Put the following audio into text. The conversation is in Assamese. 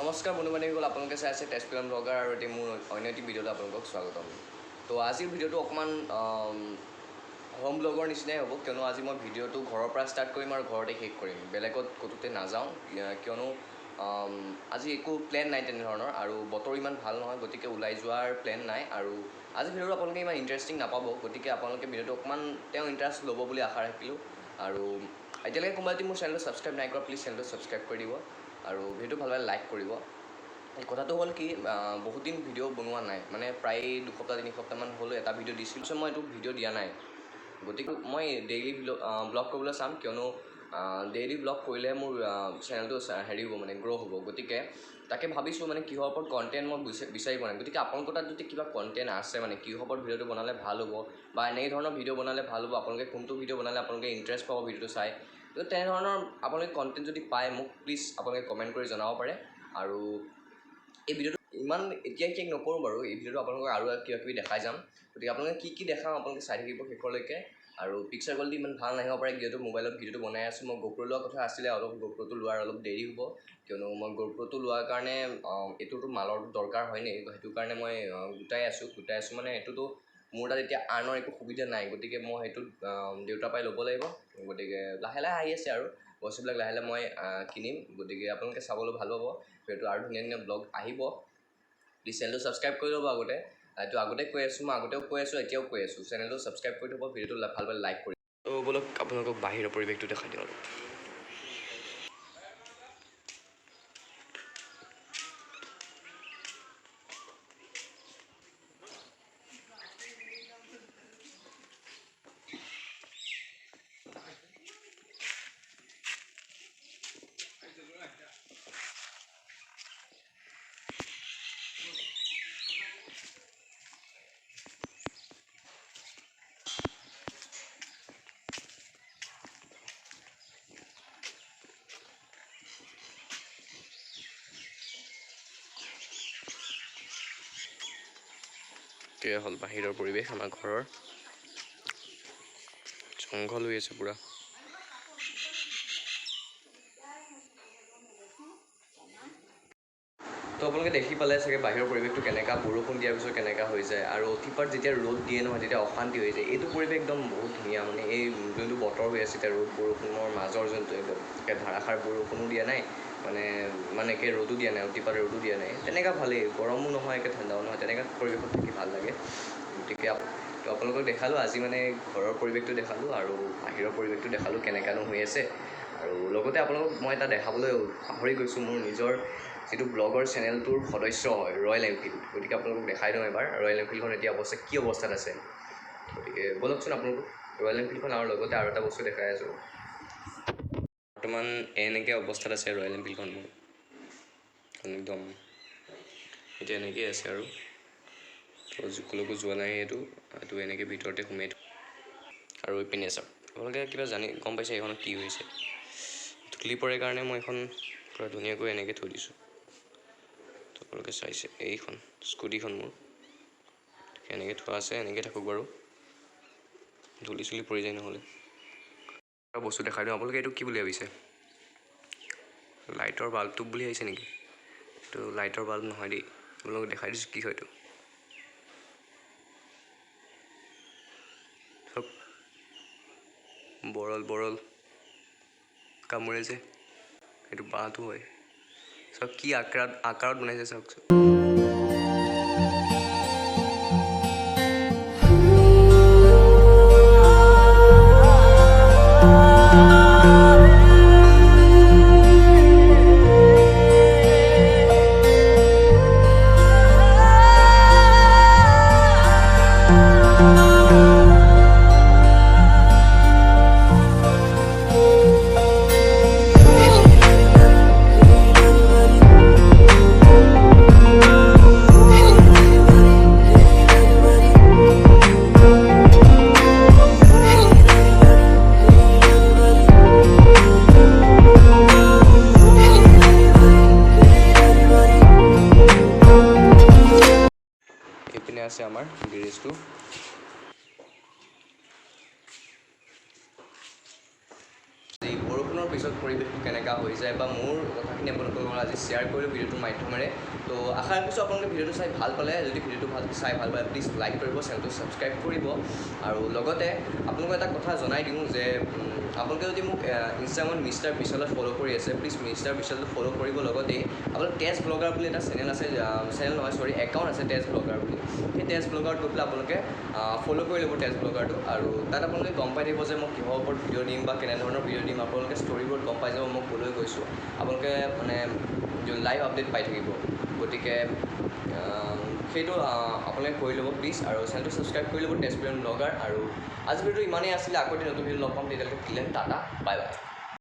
নমস্কাৰ বন্ধু-বান্ধৱীসকল, আপোনালোকে চাই আছে তেজপুৰিয়ান ব্লগাৰ আৰু এটি মোৰ অন্য এটি ভিডিঅ'ত আপোনালোকক স্বাগতম। তো আজিৰ ভিডিঅ'টো অকণমান হোম ব্লগৰ নিচিনাই হ'ব, কিয়নো আজি মই ভিডিঅ'টো ঘৰৰ পৰা ষ্টাৰ্ট কৰিম আৰু ঘৰতে শেষ কৰিম, বেলেগত ক'তোতে নাযাওঁ, কিয়নো আজি একো প্লেন নাই তেনেধৰণৰ আৰু বতৰ ইমান ভাল নহয়, গতিকে ওলাই যোৱাৰ প্লেন নাই। আৰু আজি ভিডিঅ'টো আপোনালোকে ইমান ইণ্টাৰেষ্টিং নাপাব, গতিকে আপোনালোকে ভিডিঅ'টো অকণমান ইণ্টাৰেষ্ট ল'ব বুলি আশা ৰাখিলোঁ। আৰু এতিয়ালৈকে কোনোবা যদি মোৰ চেনেলটো ছাবস্ক্ৰাইব নাই কৰা, প্লিজ চেনেলটো ছাবস্ক্ৰাইব কৰি দিব আৰু ভিডিঅ'টো ভাল পালে লাইক কৰিব। কথাটো হ'ল কি, বহুত দিন ভিডিঅ' বনোৱা নাই, মানে প্ৰায় 2 সপ্তাহ 3 সপ্তাহমান হ'ল এটা ভিডিঅ' দিছিলোঁ, মই এইটো ভিডিঅ' দিয়া নাই। গতিকে মই ডেইলি ব্লগ কৰিবলৈ চাম, কিয়নো ডেইলি ব্লগ কৰিলে মোৰ চেনেলটো হেৰি হ'ব, মানে গ্ৰ' হ'ব। গতিকে তাকে ভাবিছোঁ মানে কিহৰ ওপৰত কণ্টেণ্ট মই বিচাৰি পোৱা নাই। গতিকে আপোনালোকৰ তাত যদি কিবা কণ্টেণ্ট আছে, মানে কিহৰ ওপৰত ভিডিঅ'টো বনালে ভাল হ'ব বা এনেই ধৰণৰ ভিডিঅ' বনালে ভাল হ'ব, আপোনালোকে কোনটো ভিডিঅ' বনালে আপোনালোকে ইণ্টাৰেষ্ট পাব ভিডিঅ'টো চাই, তো তেনেধৰণৰ আপোনালোকে কণ্টেণ্ট যদি পায় মোক প্লিজ আপোনালোকে কমেণ্ট কৰি জনাব পাৰে। আৰু এই ভিডিঅ'টো ইমান এতিয়া শেষ নকৰোঁ বাৰু, এই ভিডিঅ'টো আপোনালোকক আৰু কিবা কিবি দেখাই যাম। গতিকে আপোনালোকে কি দেখাম আপোনালোকে চাই থাকিব শেষলৈকে। আৰু পিকচাৰ কোৱালিটি ইমান ভাল নাহিব পাৰে, যিহেতু মোবাইলত ভিডিঅ'টো বনাই আছোঁ। মই GoPro লোৱাৰ কথা আছিলে, GoProটো লোৱাৰ অলপ দেৰি হ'ব, কিয়নো মই GoProটো লোৱাৰ কাৰণে এইটোতো মালৰ দৰকাৰ হয় নে, সেইটো কাৰণে মই গোটাই আছোঁ মানে এইটোতো মোৰ তাত এতিয়া আৰ্ণৰ একো সুবিধা নাই, গতিকে মই সেইটো দেউতাৰ পৰাই ল'ব লাগিব। গতিকে লাহে লাহে আহি আছে আৰু বস্তুবিলাক লাহে লাহে মই কিনিম। গতিকে আপোনালোকে চাবলৈ ভাল পাব ভিডিঅ'টো, আৰু ধুনীয়া ধুনীয়া ব্লগ আহিব। প্লিজ চেনেলটো ছাবস্ক্ৰাইব কৰি ল'ব আগতে, এইটো আগতে কৈ আছোঁ, মই আগতেও কৈ আছোঁ, এতিয়াও কৈ আছোঁ, চেনেলটো ছাবস্ক্ৰাইব কৰি থ'ব, ভিডিঅ'টো ভাল পালে লাইক কৰি। তো ব'লক আপোনালোকক বাহিৰৰ পৰিৱেশটো দেখাই দিওঁ আৰু। এয়া হ'ল বাহিৰৰ পৰিৱেশ, আমাৰ ঘৰৰ জংঘল হৈ আছে পূৰা। তো আপোনালোকে দেখি পালে চাগে বাহিৰৰ পৰিৱেশটো কেনেকুৱা, বৰষুণ দিয়াৰ পিছত কেনেকুৱা হৈ যায়, আৰু অতিপাত যেতিয়া ৰ'দ দিয়ে নহয় তেতিয়া অশান্তি হৈ যায়। এইটো পৰিৱেশ একদম বহুত ধুনীয়া, মানে এই যোনটো বতৰ হৈ আছে এতিয়া ৰ'দ বৰষুণৰ মাজৰ যোনটো একদম ধাৰাসাৰ বৰষুণো দিয়া নাই, মানে একে ৰ'দো দিয়া নাই, অতিপাত ৰ'দো দিয়া নাই, তেনেকুৱা ভালেই, গৰমো নহয় একে ঠাণ্ডাও নহয়, তেনেকুৱা পৰিৱেশত থাকি ভাল লাগে। গতিকে তো আপোনালোকক দেখালোঁ আজি, মানে ঘৰৰ পৰিৱেশটো দেখালোঁ আৰু বাহিৰৰ পৰিৱেশটো দেখালোঁ কেনেকুৱানো হৈ আছে। আৰু লগতে আপোনালোকক মই এটা দেখাবলৈ পাহৰি গৈছোঁ, মোৰ নিজৰ যিটো ব্লগৰ চেনেলটোৰ সদস্য হয় ৰয়েল এনফিল্ড। গতিকে আপোনালোকক দেখাই দিওঁ এবাৰ ৰয়েল এনফিল্ডখন এতিয়া কি অৱস্থাত আছে। গতিকে ব'লকচোন আপোনালোকক ৰয়েল এনফিল্ডখন, আৰু লগতে আৰু এটা বস্তু দেখাই আছোঁ। বৰ্তমান এনেকৈ অৱস্থাত আছে ৰয়েল এনফিল্ডখন মোৰ, একদম এতিয়া এনেকেই আছে আৰু কলৈকো যোৱা নাই, এইটো এনেকৈ ভিতৰতে সোমাই থওঁ। আৰু এইপিনে চাওক, আপোনালোকে কিবা গম পাইছে এইখনত কি হৈছে। ধূলি পৰে কাৰণে মই এখন পূৰা ধুনীয়াকৈ এনেকৈ থৈ দিছোঁ। তো আপোনালোকে চাইছে এইখন স্কুটিখন মোৰ এনেকৈ থোৱা আছে, এনেকৈ থাকক বাৰু, ধূলি চুলি পৰি যায় নহ'লে। এটা বস্তু দেখাই দিওঁ, আপোনালোকে এইটো কি বুলি ভাবিছে, লাইটৰ বাল্বটো বুলি ভাবিছে নেকি? এইটো লাইটৰ বাল্ব নহয় দেই, আপোনালোকক দেখাই দিছোঁ কি হয় এইটো। বৰল কামোৰে যে, এইটো বাঁহটো হয়। চাওক কি আকাৰত বনাইছে চাওকচোন। এইপিনে আছে আমাৰ গেৰেজটো। এই বৰষুণৰ পিছত পৰিৱেশটো কেনেকুৱা শিকা হৈ যায় বা মোৰ কথাখিনি আপোনালোকৰ লগত আজি শ্বেয়াৰ কৰিলোঁ ভিডিঅ'টোৰ মাধ্যমেৰে তো আশা ৰাখিছোঁ আপোনালোকে ভিডিঅ'টো চাই ভাল পালে যদি ভিডিঅ'টো চাই ভাল পালে প্লিজ লাইক কৰিব চেনেলটো ছাবস্ক্ৰাইব কৰিব আৰু লগতে আপোনালোকক এটা কথা জনাই দিওঁ যে আপোনালোকে যদি মোক ইনষ্টাগ্ৰামত মিষ্টাৰ বিশালত ফ'ল' কৰি আছে প্লিজ মিষ্টাৰ বিশালটো ফ'ল' কৰিব লগতেই আপোনালোক তেজ ব্লগাৰ বুলি এটা চেনেল আছে চেনেল নহয় চৰি একাউণ্ট আছে তেজ ব্লগাৰ বুলি সেই তেজ ব্লগাৰত গৈ পেলাই আপোনালোকে ফ'ল' কৰি ল'ব তেজ ব্লগাৰটো আৰু তাত আপোনালোকে গম পাই থাকিব যে মই কিহৰ ওপৰত ভিডিঅ' দিম বা কেনেধৰণৰ ভিডিঅ' দিম আপোনালোকে ষ্টৰিবোৰত গম পাই যাব মই ক'লৈ গৈছোঁ আপোনালোকে মানে লাইভ আপডেট পাই থাকিব গতিকে সেইটো আপোনালোকে কৰি ল'ব প্লিজ আৰু চেনেলটো ছাবস্ক্ৰাইব কৰি ল'ব তেজপুৰীয়ান ব্লগাৰ আৰু আজি ভিডিঅ'টো ইমানেই আছিলে আকৌ নতুন ভিডিঅ' লগ পাম তেতিয়ালৈকে টাটা বাই বাই